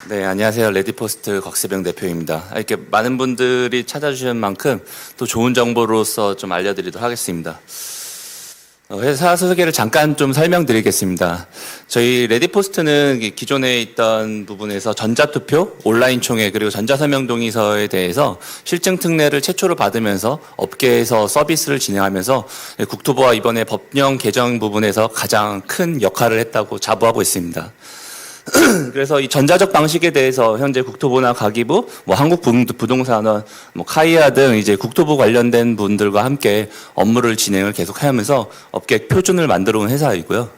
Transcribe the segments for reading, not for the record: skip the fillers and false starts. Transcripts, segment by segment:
네, 안녕하세요. 레디포스트 곽세병 대표입니다. 이렇게 많은 분들이 찾아주신 만큼 또 좋은 정보로서 좀 알려드리도록 하겠습니다. 회사 소개를 잠깐 좀 설명드리겠습니다. 저희 레디포스트는 기존에 있던 부분에서 전자투표, 온라인 총회, 그리고 전자서명동의서에 대해서 실증 특례를 최초로 받으면서 업계에서 서비스를 진행하면서 국토부와 이번에 법령 개정 부분에서 가장 큰 역할을 했다고 자부하고 있습니다. 그래서 이 전자적 방식에 대해서 현재 국토부나 가기부, 한국부동산원, 카이아 등 이제 국토부 관련된 분들과 함께 업무를 진행을 계속하면서 업계 표준을 만들어 온 회사이고요.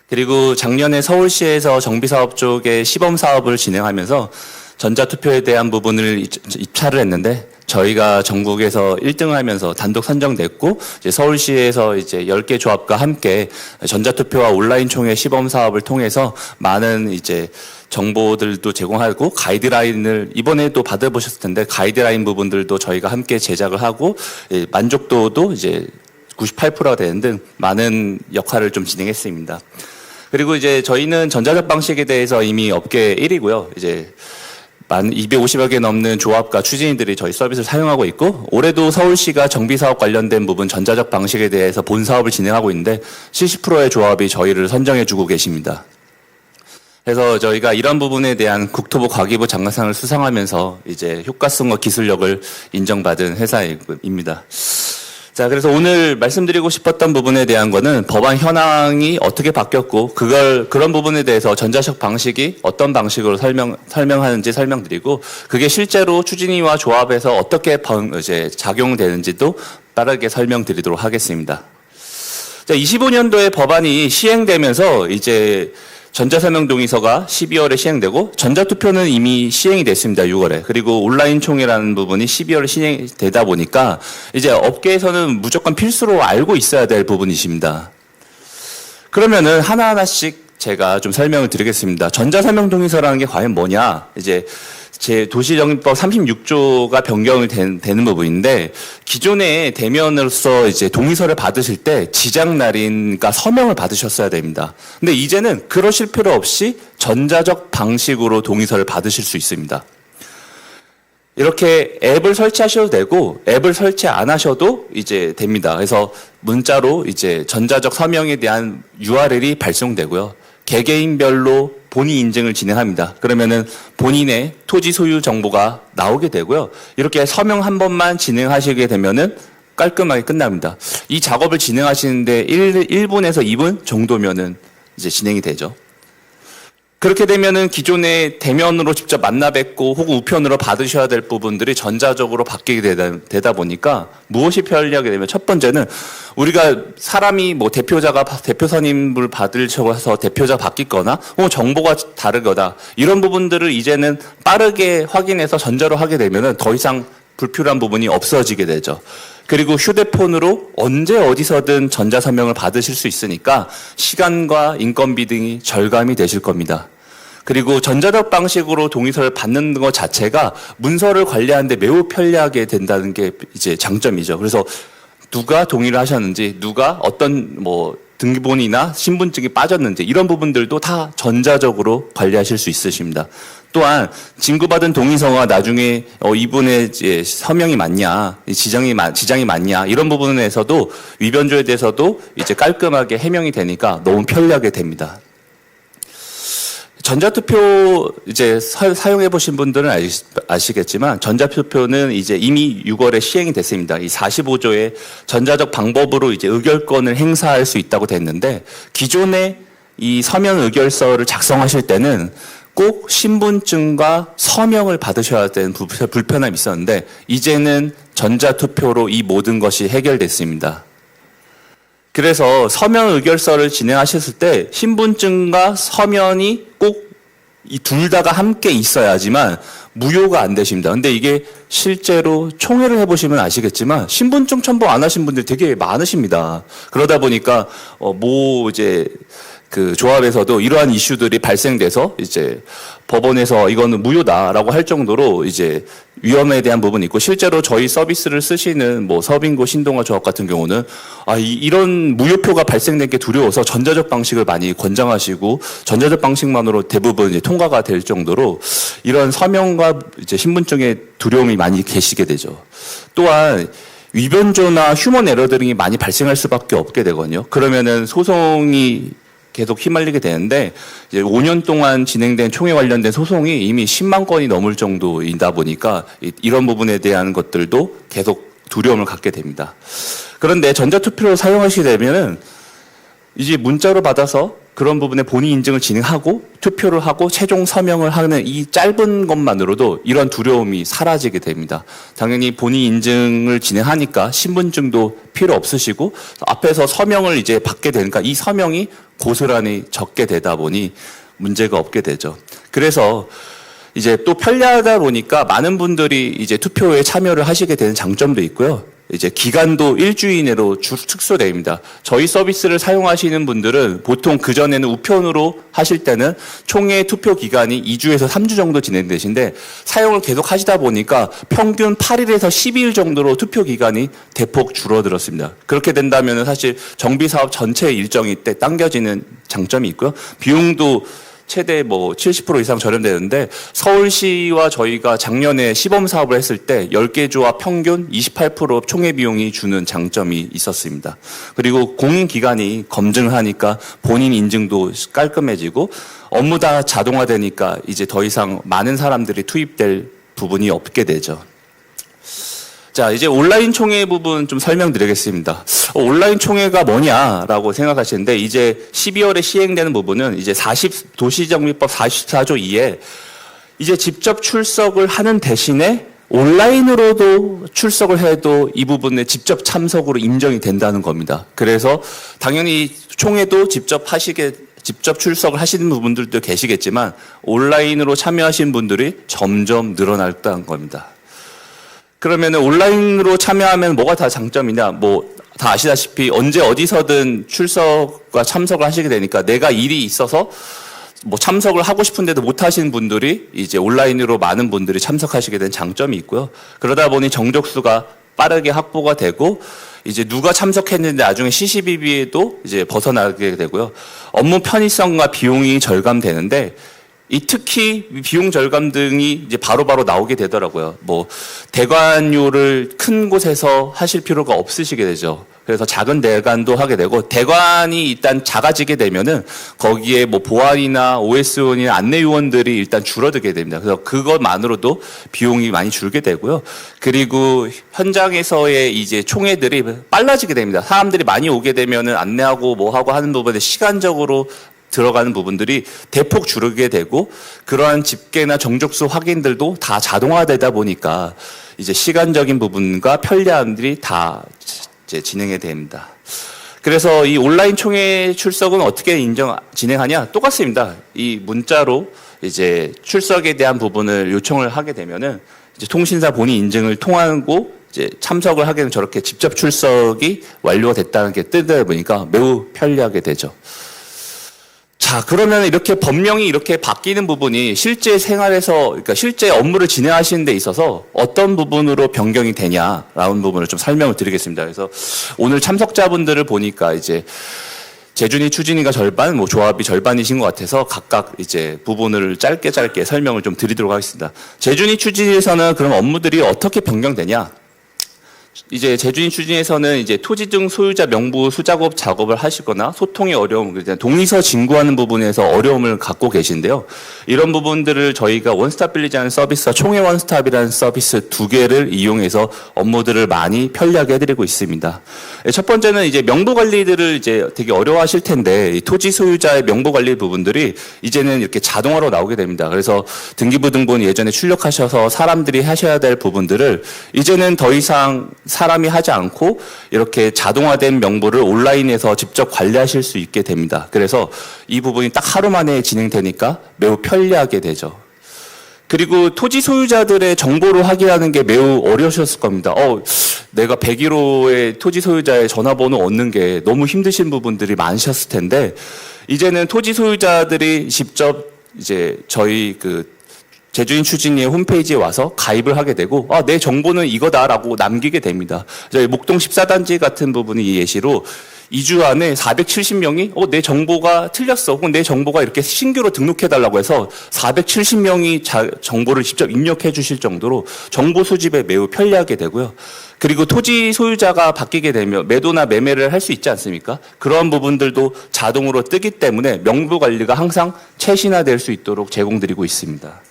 그리고 작년에 서울시에서 정비사업 쪽에 시범 사업을 진행하면서 전자투표에 대한 부분을 입찰을 했는데 저희가 전국에서 1등을 하면서 단독 선정됐고 이제 서울시에서 이제 10개 조합과 함께 전자투표와 온라인 총회 시범 사업을 통해서 많은 이제 정보들도 제공하고 가이드라인을 이번에도 받아보셨을 텐데 가이드라인 부분들도 저희가 함께 제작을 하고 만족도도 이제 98%가 되는 등 많은 역할을 좀 진행했습니다. 그리고 이제 저희는 전자적 방식에 대해서 이미 업계 1위고요. 이제 250여 개 넘는 조합과 추진인들이 저희 서비스를 사용하고 있고 올해도 서울시가 정비사업 관련된 부분 전자적 방식에 대해서 본 사업을 진행하고 있는데 70%의 조합이 저희를 선정해주고 계십니다. 그래서 저희가 이런 부분에 대한 국토부 과기부 장관상을 수상하면서 이제 효과성과 기술력을 인정받은 회사입니다. 자, 그래서 오늘 말씀드리고 싶었던 부분에 대한 거는 법안 현황이 어떻게 바뀌었고 그런 부분에 대해서 전자적 방식이 어떤 방식으로 설명하는지 설명드리고 그게 실제로 추진위와 조합에서 어떻게 이제 작용되는지도 빠르게 설명드리도록 하겠습니다. 자, 25년도에 법안이 시행되면서 이제 전자서명동의서가 12월에 시행되고 전자투표는 이미 시행이 됐습니다. 6월에. 그리고 온라인 총회라는 부분이 12월에 시행되다 보니까 이제 업계에서는 무조건 필수로 알고 있어야 될 부분이십니다. 그러면은 하나하나씩 제가 좀 설명을 드리겠습니다. 전자서명동의서라는 게 과연 뭐냐? 이제 제 도시정비법 36조가 변경을 되는 부분인데 기존에 대면으로서 이제 동의서를 받으실 때 지장날인과 서명을 받으셨어야 됩니다. 근데 이제는 그러실 필요 없이 전자적 방식으로 동의서를 받으실 수 있습니다. 이렇게 앱을 설치하셔도 되고 앱을 설치 안 하셔도 이제 됩니다. 그래서 문자로 이제 전자적 서명에 대한 URL이 발송되고요. 개개인별로 본인 인증을 진행합니다. 그러면은 본인의 토지 소유 정보가 나오게 되고요. 이렇게 서명 한 번만 진행하시게 되면은 깔끔하게 끝납니다. 이 작업을 진행하시는데 1분에서 2분 정도면은 이제 진행이 되죠. 그렇게 되면은 기존에 대면으로 직접 만나 뵙고 혹은 우편으로 받으셔야 될 부분들이 전자적으로 바뀌게 되다 보니까 무엇이 편리하게 되면 첫 번째는 우리가 사람이 대표자가 대표 선임을 받으셔서 대표자 바뀌거나 정보가 다르거나 이런 부분들을 이제는 빠르게 확인해서 전자로 하게 되면은 더 이상 불필요한 부분이 없어지게 되죠. 그리고 휴대폰으로 언제 어디서든 전자서명을 받으실 수 있으니까 시간과 인건비 등이 절감이 되실 겁니다. 그리고 전자적 방식으로 동의서를 받는 것 자체가 문서를 관리하는데 매우 편리하게 된다는 게 이제 장점이죠. 그래서 누가 동의를 하셨는지, 누가 어떤 등기본이나 신분증이 빠졌는지 이런 부분들도 다 전자적으로 관리하실 수 있으십니다. 또한 진구받은 동의서가 나중에 이분의 이제 서명이 맞냐, 지장이 맞냐 이런 부분에서도 위변조에 대해서도 이제 깔끔하게 해명이 되니까 너무 편리하게 됩니다. 전자투표 이제 사용해 보신 분들은 아시겠지만 전자투표는 이제 이미 6월에 시행이 됐습니다. 이 45조의 전자적 방법으로 이제 의결권을 행사할 수 있다고 됐는데 기존에 이 서면 의결서를 작성하실 때는 꼭 신분증과 서명을 받으셔야 되는 불편함이 있었는데 이제는 전자투표로 이 모든 것이 해결됐습니다. 그래서 서면 의결서를 진행하셨을 때 신분증과 서면이 꼭 이 둘 다가 함께 있어야지만 무효가 안 되십니다. 근데 이게 실제로 총회를 해보시면 아시겠지만 신분증 첨부 안 하신 분들 되게 많으십니다. 그러다 보니까 이제 그 조합에서도 이러한 이슈들이 발생돼서 이제 법원에서 이거는 무효다라고 할 정도로 이제 위험에 대한 부분이 있고, 실제로 저희 서비스를 쓰시는 뭐 서빙고 신동아 조합 같은 경우는 이런 무효표가 발생된 게 두려워서 전자적 방식을 많이 권장하시고 전자적 방식만으로 대부분 이제 통과가 될 정도로 이런 서명과 이제 신분증의 두려움이 많이 계시게 되죠. 또한 위변조나 휴먼 에러 등이 많이 발생할 수밖에 없게 되거든요. 그러면은 소송이 계속 휘말리게 되는데, 이제 5년 동안 진행된 총회 관련된 소송이 이미 10만 건이 넘을 정도이다 보니까 이런 부분에 대한 것들도 계속 두려움을 갖게 됩니다. 그런데 전자투표를 사용하시게 되면은 이제 문자로 받아서 그런 부분에 본인 인증을 진행하고 투표를 하고 최종 서명을 하는 이 짧은 것만으로도 이런 두려움이 사라지게 됩니다. 당연히 본인 인증을 진행하니까 신분증도 필요 없으시고 앞에서 서명을 이제 받게 되니까 이 서명이 고스란히 적게 되다 보니 문제가 없게 되죠. 그래서 이제 또 편리하다 보니까 많은 분들이 이제 투표에 참여를 하시게 되는 장점도 있고요. 이제 기간도 일주일 내로 축소됩니다. 저희 서비스를 사용하시는 분들은 보통 그전에는 우편으로 하실 때는 총회 투표 기간이 2주에서 3주 정도 진행되신데, 사용을 계속 하시다 보니까 평균 8일에서 12일 정도로 투표 기간이 대폭 줄어들었습니다. 그렇게 된다면 사실 정비 사업 전체 일정이 때 당겨지는 장점이 있고요. 비용도 최대 70% 이상 절약되는데, 서울시와 저희가 작년에 시범 사업을 했을 때 10개 조합 평균 28% 총회 비용이 주는 장점이 있었습니다. 그리고 공인기관이 검증을 하니까 본인 인증도 깔끔해지고 업무 다 자동화되니까 이제 더 이상 많은 사람들이 투입될 부분이 없게 되죠. 자, 이제 온라인 총회 부분 좀 설명드리겠습니다. 온라인 총회가 뭐냐라고 생각하시는데, 이제 12월에 시행되는 부분은 이제 도시정비법 44조 2에 이제 직접 출석을 하는 대신에 온라인으로도 출석을 해도 이 부분에 직접 참석으로 인정이 된다는 겁니다. 그래서 당연히 총회도 직접 출석을 하시는 분들도 계시겠지만 온라인으로 참여하신 분들이 점점 늘어났다는 겁니다. 그러면 온라인으로 참여하면 뭐가 다 장점이냐? 다 아시다시피 언제 어디서든 출석과 참석을 하시게 되니까 내가 일이 있어서 참석을 하고 싶은데도 못 하시는 분들이 이제 온라인으로 많은 분들이 참석하시게 된 장점이 있고요. 그러다 보니 정족수가 빠르게 확보가 되고 이제 누가 참석했는데 나중에 CCTV에도 이제 벗어나게 되고요. 업무 편의성과 비용이 절감되는데, 특히 비용 절감 등이 이제 바로바로 나오게 되더라고요. 대관료를 큰 곳에서 하실 필요가 없으시게 되죠. 그래서 작은 대관도 하게 되고, 대관이 일단 작아지게 되면은 거기에 보안이나 OS원이나 안내요원들이 일단 줄어들게 됩니다. 그래서 그것만으로도 비용이 많이 줄게 되고요. 그리고 현장에서의 이제 총회들이 빨라지게 됩니다. 사람들이 많이 오게 되면은 안내하고 하고 하는 부분에 시간적으로 들어가는 부분들이 대폭 줄게 되고, 그러한 집계나 정족수 확인들도 다 자동화되다 보니까 이제 시간적인 부분과 편리함들이 다 이제 진행이 됩니다. 그래서 이 온라인 총회 출석은 어떻게 진행하냐? 똑같습니다. 이 문자로 이제 출석에 대한 부분을 요청을 하게 되면은 이제 통신사 본인 인증을 통하고 이제 참석을 하게 되면 저렇게 직접 출석이 완료가 됐다는 게 뜨다 보니까 매우 편리하게 되죠. 자, 그러면 이렇게 법령이 이렇게 바뀌는 부분이 실제 생활에서, 그러니까 실제 업무를 진행하시는 데 있어서 어떤 부분으로 변경이 되냐라는 부분을 좀 설명을 드리겠습니다. 그래서 오늘 참석자분들을 보니까 이제 재준이, 추진이가 절반, 조합이 절반이신 것 같아서 각각 이제 부분을 짧게 설명을 좀 드리도록 하겠습니다. 재준이, 추진에서는 그럼 업무들이 어떻게 변경되냐? 이제 재준이 추진에서는 이제 토지 등 소유자 명부 수작업 작업을 하시거나 소통의 어려움, 동의서 진구하는 부분에서 어려움을 갖고 계신데요. 이런 부분들을 저희가 원스톱 빌리지하는 서비스와 총회 원스톱이라는 서비스 두 개를 이용해서 업무들을 많이 편리하게 해드리고 있습니다. 첫 번째는 이제 명부 관리들을 이제 되게 어려워하실 텐데, 이 토지 소유자의 명부 관리 부분들이 이제는 이렇게 자동화로 나오게 됩니다. 그래서 등기부등본 예전에 출력하셔서 사람들이 하셔야 될 부분들을 이제는 더 이상 사람이 하지 않고 이렇게 자동화된 명부를 온라인에서 직접 관리하실 수 있게 됩니다. 그래서 이 부분이 딱 하루 만에 진행되니까 매우 편리하게 되죠. 그리고 토지 소유자들의 정보를 확인하는 게 매우 어려우셨을 겁니다. 내가 101호의 토지 소유자의 전화번호 얻는 게 너무 힘드신 부분들이 많으셨을 텐데, 이제는 토지 소유자들이 직접 이제 저희 제주인 추진위의 홈페이지에 와서 가입을 하게 되고, 내 정보는 이거다라고 남기게 됩니다. 저희 목동 14단지 같은 부분이 이 예시로 2주 안에 470명이 내 정보가 틀렸어, 혹은 내 정보가 이렇게 신규로 등록해달라고 해서 470명이 정보를 직접 입력해 주실 정도로 정보 수집에 매우 편리하게 되고요. 그리고 토지 소유자가 바뀌게 되면 매도나 매매를 할 수 있지 않습니까? 그런 부분들도 자동으로 뜨기 때문에 명부 관리가 항상 최신화될 수 있도록 제공드리고 있습니다.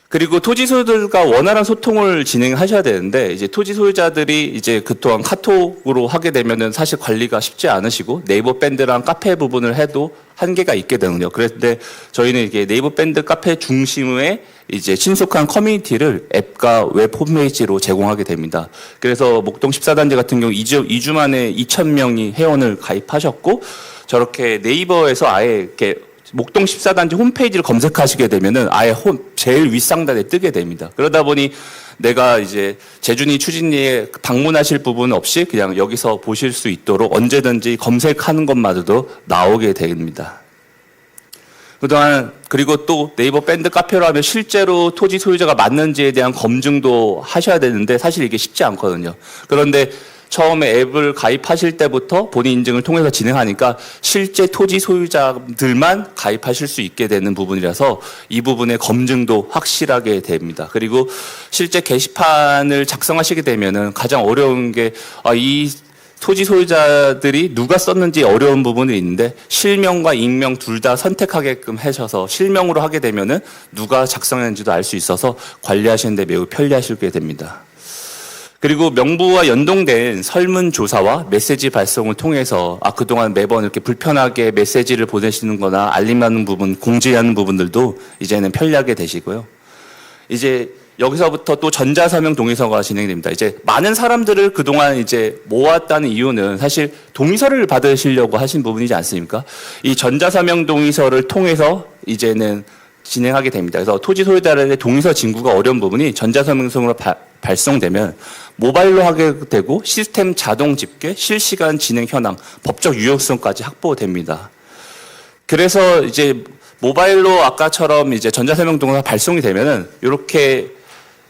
그리고 토지 소유들과 원활한 소통을 진행하셔야 되는데, 이제 토지 소유자들이 이제 그동안 카톡으로 하게 되면은 사실 관리가 쉽지 않으시고 네이버 밴드랑 카페 부분을 해도 한계가 있게 되는요. 그런데 저희는 이게 네이버 밴드 카페 중심의 이제 신속한 커뮤니티를 앱과 웹 홈페이지로 제공하게 됩니다. 그래서 목동 14단지 같은 경우 2주 만에 2,000명이 회원을 가입하셨고, 저렇게 네이버에서 아예 이렇게 목동 14단지 홈페이지를 검색하시게 되면은 아예 제일 윗상단에 뜨게 됩니다. 그러다 보니 내가 이제 제주니 추진리에 방문하실 부분 없이 그냥 여기서 보실 수 있도록 언제든지 검색하는 것마저도 나오게 됩니다. 그동안 그리고 또 네이버 밴드 카페로 하면 실제로 토지 소유자가 맞는지에 대한 검증도 하셔야 되는데 사실 이게 쉽지 않거든요. 그런데 처음에 앱을 가입하실 때부터 본인 인증을 통해서 진행하니까 실제 토지 소유자들만 가입하실 수 있게 되는 부분이라서 이 부분의 검증도 확실하게 됩니다. 그리고 실제 게시판을 작성하시게 되면은 가장 어려운 게 이 토지 소유자들이 누가 썼는지 어려운 부분이 있는데 실명과 익명 둘 다 선택하게끔 하셔서 실명으로 하게 되면은 누가 작성했는지도 알 수 있어서 관리하시는데 매우 편리하시게 됩니다. 그리고 명부와 연동된 설문조사와 메시지 발송을 통해서 그동안 매번 이렇게 불편하게 메시지를 보내시는 거나 알림하는 부분, 공지하는 부분들도 이제는 편리하게 되시고요. 이제 여기서부터 또 전자서명 동의서가 진행됩니다. 이제 많은 사람들을 그동안 이제 모았다는 이유는 사실 동의서를 받으시려고 하신 부분이지 않습니까? 이 전자서명 동의서를 통해서 이제는 진행하게 됩니다. 그래서 토지 소유자들의 동의서 진구가 어려운 부분이 전자서명성으로 발송되면 모바일로 하게 되고 시스템 자동 집계, 실시간 진행 현황, 법적 유효성까지 확보됩니다. 그래서 이제 모바일로 아까처럼 이제 전자서명 동의서 발송이 되면은 이렇게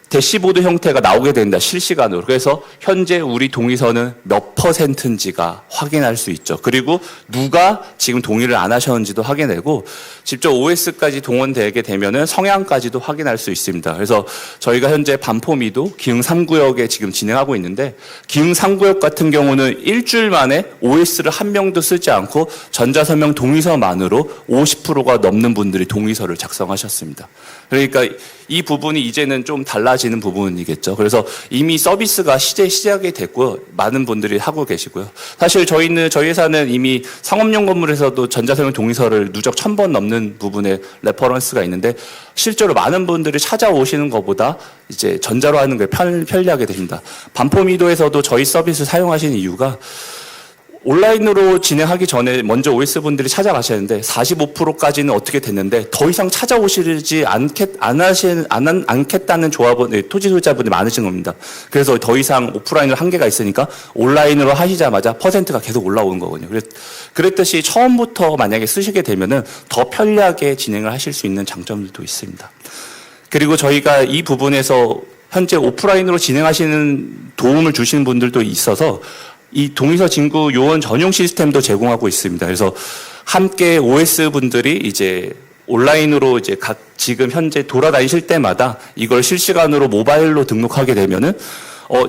대시보드 형태가 나오게 된다, 실시간으로. 그래서 현재 우리 동의서는 몇 %인지가 확인할 수 있죠. 그리고 누가 지금 동의를 안 하셨는지도 확인되고, 직접 OS까지 동원되게 되면은 성향까지도 확인할 수 있습니다. 그래서 저희가 현재 반포미도 기흥 3구역에 지금 진행하고 있는데, 기흥 3구역 같은 경우는 일주일 만에 OS를 한 명도 쓰지 않고 전자서명 동의서만으로 50%가 넘는 분들이 동의서를 작성하셨습니다. 그러니까 이 부분이 이제는 좀 달라지는 부분이겠죠. 그래서 이미 서비스가 시작이 됐고요. 많은 분들이 하고 계시고요. 사실 저희 회사는 이미 상업용 건물에서도 전자서명 동의서를 누적 1,000번 넘는 부분에 레퍼런스가 있는데, 실제로 많은 분들이 찾아오시는 것보다 이제 전자로 하는 게 편리하게 됩니다. 반포미도에서도 저희 서비스 사용하시는 이유가 온라인으로 진행하기 전에 먼저 OS 분들이 찾아가셨는데 45%까지는 어떻게 됐는데 더 이상 찾아오시지 않겠다는 조합원, 토지 소유자분이 많으신 겁니다. 그래서 더 이상 오프라인으로 한계가 있으니까 온라인으로 하시자마자 퍼센트가 계속 올라오는 거거든요. 그랬듯이 처음부터 만약에 쓰시게 되면은 더 편리하게 진행을 하실 수 있는 장점들도 있습니다. 그리고 저희가 이 부분에서 현재 오프라인으로 진행하시는 도움을 주시는 분들도 있어서 이 동의서 진구 요원 전용 시스템도 제공하고 있습니다. 그래서 함께 OS 분들이 이제 온라인으로 이제 지금 현재 돌아다니실 때마다 이걸 실시간으로 모바일로 등록하게 되면은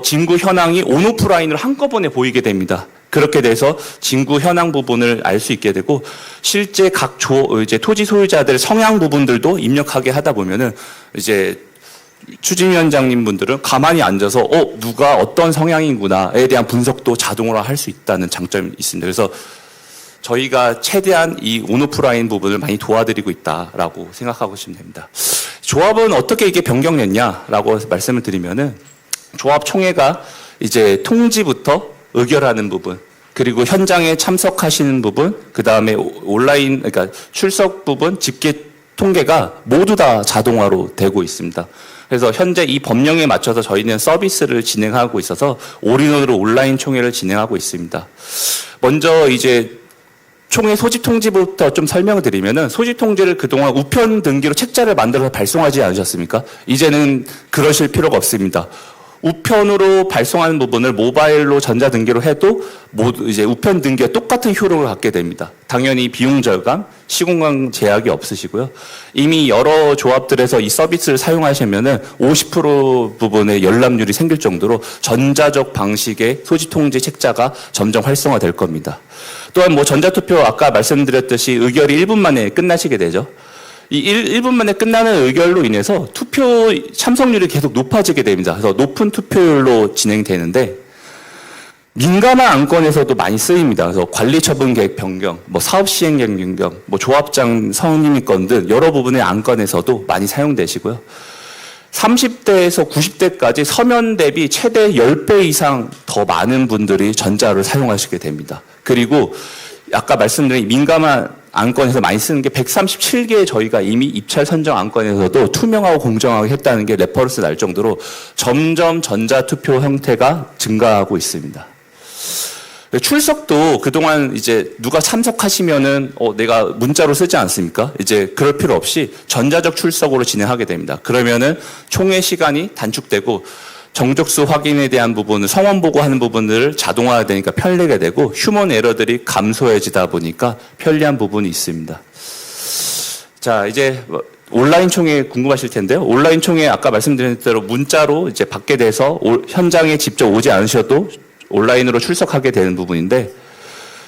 진구 현황이 온오프라인으로 한꺼번에 보이게 됩니다. 그렇게 돼서 진구 현황 부분을 알 수 있게 되고, 실제 이제 토지 소유자들 성향 부분들도 입력하게 하다 보면은 이제 추진위원장님 분들은 가만히 앉아서 누가 어떤 성향인구나에 대한 분석도 자동으로 할 수 있다는 장점이 있습니다. 그래서 저희가 최대한 이 온오프라인 부분을 많이 도와드리고 있다라고 생각하고 계시면 됩니다. 조합은 어떻게 이게 변경됐냐라고 말씀을 드리면은, 조합 총회가 이제 통지부터 의결하는 부분, 그리고 현장에 참석하시는 부분, 그 다음에 온라인, 그러니까 출석 부분, 집계 통계가 모두 다 자동화로 되고 있습니다. 그래서 현재 이 법령에 맞춰서 저희는 서비스를 진행하고 있어서 올인원으로 온라인 총회를 진행하고 있습니다. 먼저 이제 총회 소집 통지부터 좀 설명을 드리면은 소집 통지를 그동안 우편 등기로 책자를 만들어서 발송하지 않으셨습니까? 이제는 그러실 필요가 없습니다. 우편으로 발송하는 부분을 모바일로 전자등기로 해도 모두 이제 우편 등기와 똑같은 효력을 갖게 됩니다. 당연히 비용 절감, 시공간 제약이 없으시고요. 이미 여러 조합들에서 이 서비스를 사용하시면은 50% 부분의 열람률이 생길 정도로 전자적 방식의 소집 통지 책자가 점점 활성화될 겁니다. 또한 뭐 전자투표 아까 말씀드렸듯이 의결이 1분 만에 끝나시게 되죠. 이 1분 만에 끝나는 의결로 인해서 투표 참석률이 계속 높아지게 됩니다. 그래서 높은 투표율로 진행되는데 민감한 안건에서도 많이 쓰입니다. 그래서 관리처분 계획 변경, 뭐 사업 시행 계획 변경, 뭐 조합장 선임권 등 여러 부분의 안건에서도 많이 사용되시고요. 30대에서 90대까지 서면 대비 최대 10배 이상 더 많은 분들이 전자를 사용하시게 됩니다. 그리고 아까 말씀드린 민감한 안건에서 많이 쓰는 게 137개 저희가 이미 입찰 선정 안건에서도 투명하고 공정하게 했다는 게 레퍼런스 날 정도로 점점 전자투표 형태가 증가하고 있습니다. 출석도 그동안 이제 누가 참석하시면은 내가 문자로 쓰지 않습니까? 이제 그럴 필요 없이 전자적 출석으로 진행하게 됩니다. 그러면은 총회 시간이 단축되고 정족수 확인에 대한 부분을 성원 보고하는 부분을 자동화되니까 편리하게 되고 휴먼 에러들이 감소해지다 보니까 편리한 부분이 있습니다. 자, 이제 온라인 총회 궁금하실 텐데요. 온라인 총회 아까 말씀드린 대로 문자로 이제 받게 돼서 현장에 직접 오지 않으셔도 온라인으로 출석하게 되는 부분인데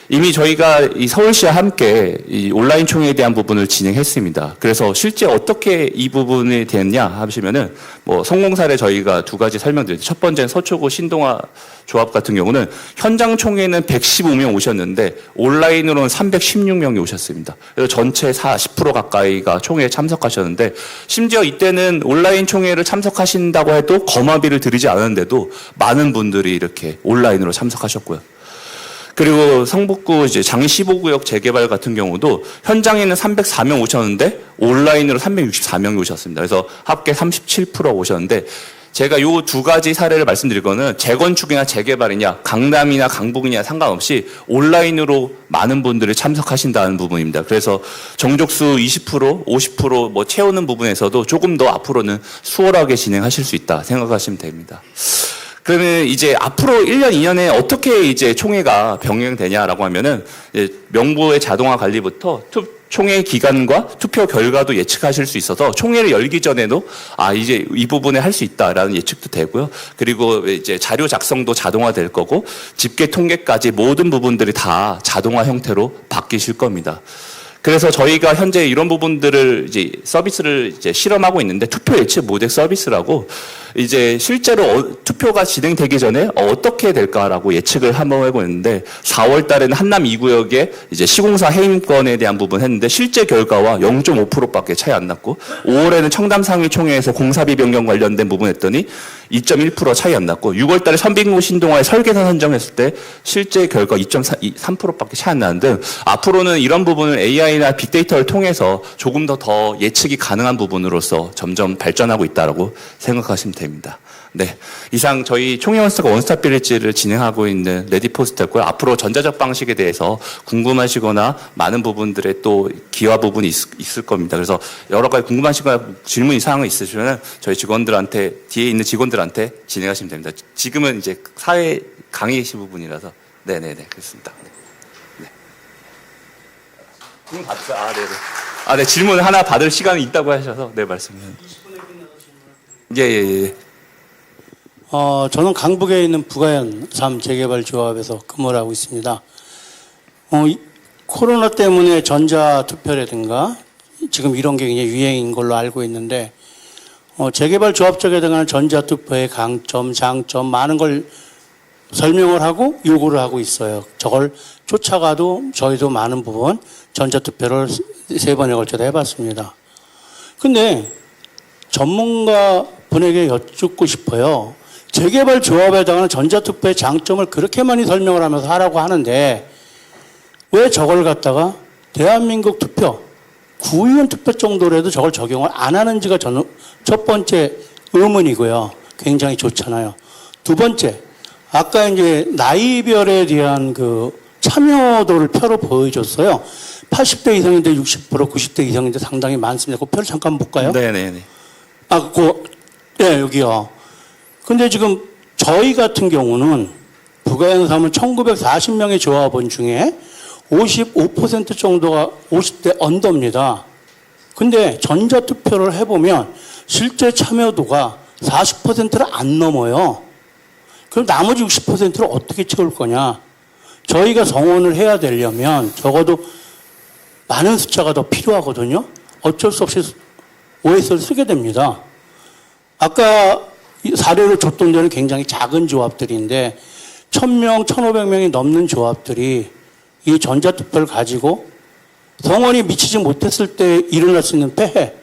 이미 저희가 이 서울시와 함께 이 온라인 총회에 대한 부분을 진행했습니다. 그래서 실제 어떻게 이 부분이 됐냐 하시면은 뭐 성공 사례 저희가 두 가지 설명드릴게요. 첫 번째는 서초구 신동아 조합 같은 경우는 현장 총회는 115명 오셨는데 온라인으로는 316명이 오셨습니다. 그래서 전체 10% 가까이가 총회에 참석하셨는데 심지어 이때는 온라인 총회를 참석하신다고 해도 거마비를 들이지 않았는데도 많은 분들이 이렇게 온라인으로 참석하셨고요. 그리고 성북구 이제 장리 15구역 재개발 같은 경우도 현장에는 304명 오셨는데 온라인으로 364명이 오셨습니다. 그래서 합계 37% 오셨는데 제가 요 두 가지 사례를 말씀드릴 거는 재건축이나 재개발이냐 강남이나 강북이냐 상관없이 온라인으로 많은 분들이 참석하신다는 부분입니다. 그래서 정족수 20%, 50% 뭐 채우는 부분에서도 조금 더 앞으로는 수월하게 진행하실 수 있다 생각하시면 됩니다. 그러면 이제 앞으로 1년, 2년에 어떻게 이제 총회가 병행되냐라고 하면은 명부의 자동화 관리부터 총회 기간과 투표 결과도 예측하실 수 있어서 총회를 열기 전에도 이제 이 부분에 할 수 있다라는 예측도 되고요. 그리고 이제 자료 작성도 자동화될 거고 집계 통계까지 모든 부분들이 다 자동화 형태로 바뀌실 겁니다. 그래서 저희가 현재 이런 부분들을 이제 서비스를 이제 실험하고 있는데 투표 예측 모델 서비스라고 이제 실제로 투표가 진행되기 전에 어떻게 될까라고 예측을 한번 해보고 있는데 4월 달에는 한남 2구역에 이제 시공사 해임권에 대한 부분 했는데 실제 결과와 0.5%밖에 차이 안 났고 5월에는 청담 상위총회에서 공사비 변경 관련된 부분 했더니 2.1% 차이 안 났고 6월 달에 선빙고 신동아의 설계사 선정했을 때 실제 결과 2.3%밖에 차이 안 나는 등 앞으로는 이런 부분을 AI나 빅데이터를 통해서 조금 더 예측이 가능한 부분으로서 점점 발전하고 있다고 생각하시면 됩니다. 네, 이상 저희 총회원스가 원스톱 빌리지를 진행하고 있는 레디포스트였고요. 앞으로 전자적 방식에 대해서 궁금하시거나 많은 부분들의 또 기화 부분이 있을 겁니다. 그래서 여러 가지 궁금하시거나 질문 사항이 있으시면 저희 직원들한테 뒤에 있는 직원들한테 진행하시면 됩니다. 지금은 이제 사회 강의시 부분이라서 네네네 그렇습니다. 네. 질문 받죠? 네네. 네 질문 하나 받을 시간이 있다고 하셔서 네 말씀해. 예. 저는 강북에 있는 부가현 3 재개발 조합에서 근무를 하고 있습니다. 코로나 때문에 전자투표라든가 지금 이런 게 굉장히 유행인 걸로 알고 있는데, 재개발 조합 쪽에 들어가는 전자투표의 강점, 장점, 많은 걸 설명을 하고 요구를 하고 있어요. 저걸 쫓아가도 저희도 많은 부분 전자투표를 3번에 걸쳐 해봤습니다. 근데 전문가 분에게 여쭙고 싶어요. 재개발 조합에 해당하는 전자투표의 장점을 그렇게 많이 설명을 하면서 하라고 하는데 왜 저걸 갖다가 대한민국 투표, 구의원 투표 정도라도 저걸 적용을 안 하는지가 저는 첫 번째 의문이고요. 굉장히 좋잖아요. 두 번째, 아까 이제 나이별에 대한 그 참여도를 표로 보여줬어요. 80대 이상인데 60%, 90대 이상인데 상당히 많습니다. 그 표를 잠깐 볼까요? 네네네. 네, 여기요. 근데 지금 저희 같은 경우는 부가양사면 1940명의 조합원 중에 55% 정도가 50대 언더입니다. 근데 전자투표를 해보면 실제 참여도가 40%를 안 넘어요. 그럼 나머지 60%를 어떻게 채울 거냐? 저희가 성원을 해야 되려면 적어도 많은 숫자가 더 필요하거든요. 어쩔 수 없이 OS를 쓰게 됩니다. 아까 사례로 줬던 데는 굉장히 작은 조합들인데 1000명, 1500명이 넘는 조합들이 이 전자투표를 가지고 성원이 미치지 못했을 때 일어날 수 있는 폐해,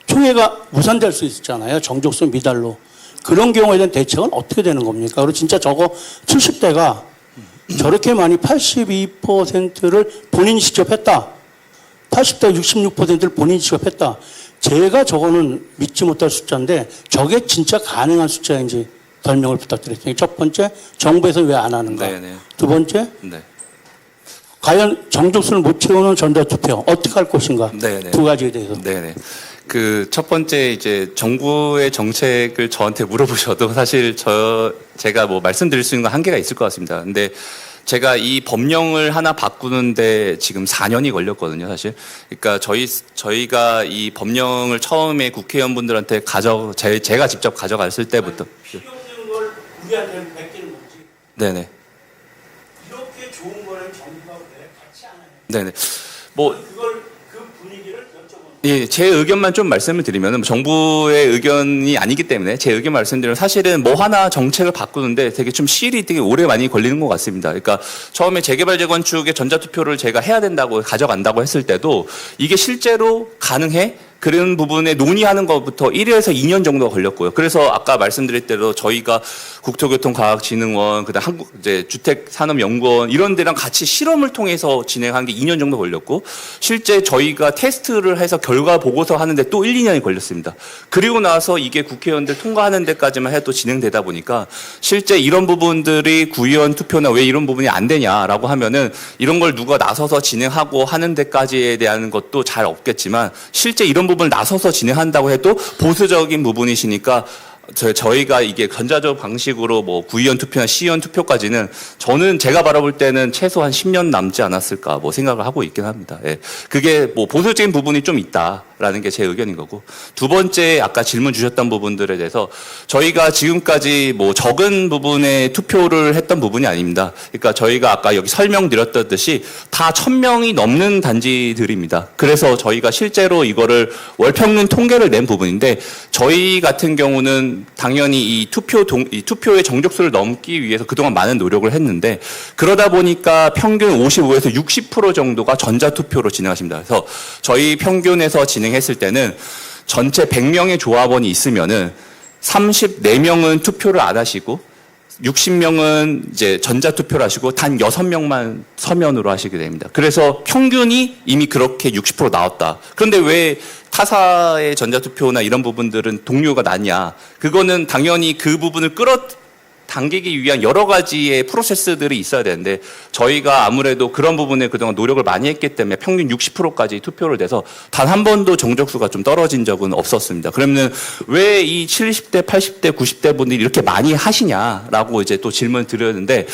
총회가 무산될 수 있잖아요. 정족수 미달로. 그런 경우에 대한 대책은 어떻게 되는 겁니까? 그리고 진짜 저거 70대가 저렇게 많이 82%를 본인이 직접 했다. 80대 66%를 본인이 직접 했다. 제가 저거는 믿지 못할 숫자인데 저게 진짜 가능한 숫자인지 설명을 부탁드립니다. 첫 번째, 정부에서 왜 안 하는가? 네네. 두 번째, 네. 과연 정족수를 못 채우는 전자투표 어떻게 할 것인가? 네네. 두 가지에 대해서. 네네. 그 첫 번째 이제 정부의 정책을 저한테 물어보셔도 사실 제가 뭐 말씀드릴 수 있는 건 한계가 있을 것 같습니다. 근데 제가 이 법령을 하나 바꾸는데 지금 4년이 걸렸거든요, 사실. 그러니까 저희가 이 법령을 처음에 국회의원분들한테 제가 직접 가져갔을 때부터. 필요 없는 걸 우리한테는 베끼는 거지. 네네. 이렇게 좋은 거는 정부가 왜 같이 안 하냐. 네네. 뭐 그 분위기를 여쭤보는. 예, 제 의견만 좀 말씀을 드리면 정부의 의견이 아니기 때문에 제 의견 말씀드리면 사실은 뭐 하나 정책을 바꾸는데 되게 좀 시일이 되게 오래 많이 걸리는 것 같습니다. 그러니까 처음에 재개발 재건축의 전자투표를 제가 해야 된다고 가져간다고 했을 때도 이게 실제로 가능해? 그런 부분에 논의하는 것부터 1에서 2년 정도가 걸렸고요. 그래서 아까 말씀드릴 대로 저희가 국토교통과학진흥원, 그다음 한국 이제 주택산업연구원 이런 데랑 같이 실험을 통해서 진행한 게 2년 정도 걸렸고 실제 저희가 테스트를 해서 결과 보고서 하는데 또 1, 2년이 걸렸습니다. 그리고 나서 이게 국회의원들 통과하는 데까지만 해도 진행되다 보니까 실제 이런 부분들이 구의원 투표나 왜 이런 부분이 안 되냐라고 하면은 이런 걸 누가 나서서 진행하고 하는 데까지에 대한 것도 잘 없겠지만 실제 이런 부분을 나서서 진행한다고 해도 보수적인 부분이시니까 저희가 이게 전자적 방식으로 뭐 구의원 투표나 시의원 투표까지는 저는 제가 바라볼 때는 최소한 10년 남지 않았을까 뭐 생각을 하고 있긴 합니다. 예. 그게 뭐 보수적인 부분이 좀 있다라는 게 제 의견인 거고 두 번째 아까 질문 주셨던 부분들에 대해서 저희가 지금까지 뭐 적은 부분에 투표를 했던 부분이 아닙니다. 그러니까 저희가 아까 여기 설명드렸듯이 다 1000명이 넘는 단지들입니다. 그래서 저희가 실제로 이거를 월평균 통계를 낸 부분인데 저희 같은 경우는 당연히 이 투표의 정족수를 넘기 위해서 그동안 많은 노력을 했는데 그러다 보니까 평균 55에서 60% 정도가 전자투표로 진행하십니다. 그래서 저희 평균에서 진행했을 때는 전체 100명의 조합원이 있으면은 34명은 투표를 안 하시고 60명은 이제 전자투표를 하시고 단 6명만 서면으로 하시게 됩니다. 그래서 평균이 이미 그렇게 60% 나왔다. 그런데 왜 타사의 전자투표나 이런 부분들은 동료가 낮냐? 그거는 당연히 그 부분을 당기기 위한 여러 가지의 프로세스들이 있어야 되는데 저희가 아무래도 그런 부분에 그동안 노력을 많이 했기 때문에 평균 60%까지 투표를 내서 단 한 번도 정족수가 좀 떨어진 적은 없었습니다. 그러면 왜 이 70대, 80대, 90대 분들이 이렇게 많이 하시냐라고 이제 또 질문을 드렸는데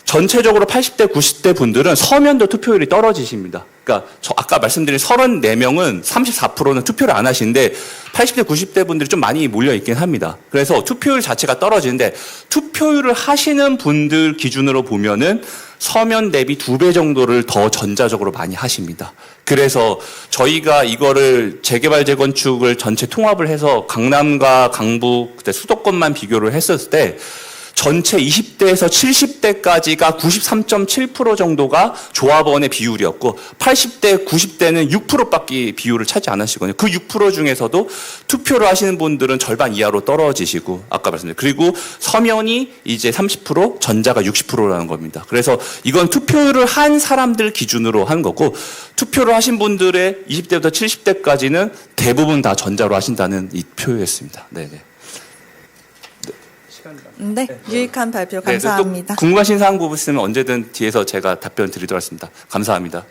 전체적으로 80대, 90대 분들은 서면도 투표율이 떨어지십니다. 그러니까 아까 말씀드린 34명은 34%는 투표를 안 하시는데 80대, 90대 분들이 좀 많이 몰려 있긴 합니다. 그래서 투표율 자체가 떨어지는데 투표율을 하시는 분들 기준으로 보면은 서면 대비 2배 정도를 더 전자적으로 많이 하십니다. 그래서 저희가 이거를 재개발 재건축을 전체 통합을 해서 강남과 강북 그때 수도권만 비교를 했었을 때 전체 20대에서 70대까지가 93.7% 정도가 조합원의 비율이었고 80대, 90대는 6%밖에 비율을 차지 않으시거든요. 그 6% 중에서도 투표를 하시는 분들은 절반 이하로 떨어지시고 아까 말씀드린 그리고 서면이 이제 30%, 전자가 60%라는 겁니다. 그래서 이건 투표를 한 사람들 기준으로 한 거고 투표를 하신 분들의 20대부터 70대까지는 대부분 다 전자로 하신다는 이 표였습니다. 네네. 네, 유익한 발표 네, 또 감사합니다. 궁금하신 사항 부분 있으면 언제든 뒤에서 제가 답변 드리도록 하겠습니다. 감사합니다.